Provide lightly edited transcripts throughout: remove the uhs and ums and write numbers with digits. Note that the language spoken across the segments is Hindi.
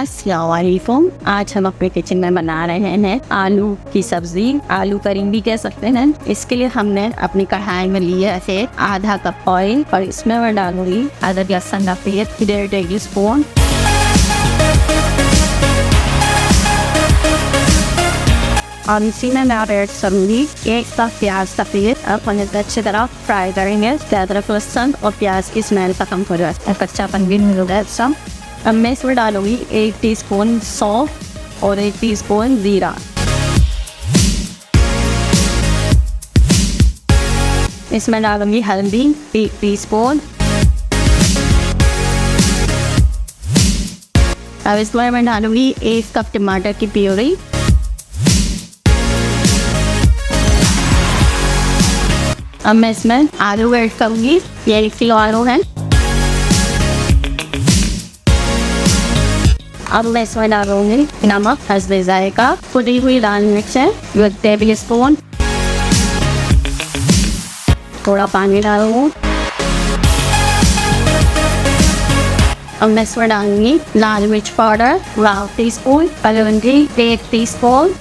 अस्सलाम वालेकुम। आज हम अपने किचन में बना रहे हैं आलू की सब्जी, आलू करी भी कह सकते हैं। इसके लिए हमने अपनी कढ़ाई में लिया है आधा कप ऑयल और इसमें मैं डालूंगी अदरक लहसुन का पेस्ट 1.5 टेबल स्पून। और इसी में मैं ऐड करूँगी 1 कप प्याज का पेस्ट। अब हम इसे अच्छी तरह फ्राई करेंगे। अदरक लहसुन और प्याज की स्मेल खत्म हो जाए, कच्चापन भी नहीं होगा सब। अब मैं इसमें डालूंगी 1 टीस्पून सौंफ और 1 टीस्पून जीरा। इसमें डालूंगी हल्दी 1 टीस्पून। अब इसमें मैं डालूंगी 1 कप टमाटर की प्यूरी। अब मैं इसमें आलू ऐड करूंगी, ये 1 किलो आलू है। अब मैं इसमें डालूंगी नमक हस्बे जायका, कुटी हुई लाल मिर्च 1 टेबल स्पून। थोड़ा पानी डालूंगी। अब मैं इसमें डालूंगी लाल मिर्च पाउडर 1 टीस्पून, कलौंजी 1 टीस्पून।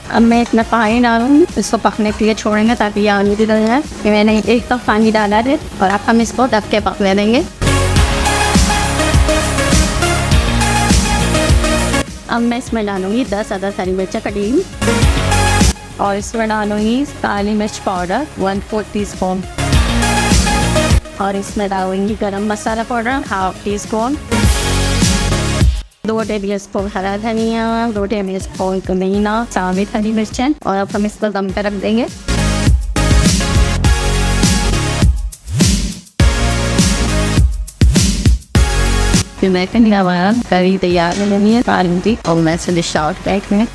अब मैं इतना पानी डालूंगी, इसको पकने के लिए छोड़ेंगे ताकि ये आलू की तरह है। मैंने 1 कप पानी डाला है और अब हम इसको ढक के पकने देंगे। अब मैं इसमें डालूंगी 10 अदरक हरी मिर्च कटी और इसमें डालूंगी काली मिर्च पाउडर 1/4 टीस्पून और इसमें डालूंगी गरम मसाला पाउडर 1/2 टीस्पून, 2 टेबल स्पून हरा धनिया, 2 टेबल स्पून पुदीना, साबित हरी मिर्च। और अब हम इसको दम पे रख देंगे। फिर मैं करी तैयार हो गई है और मैं इसे डिश आउट बैग में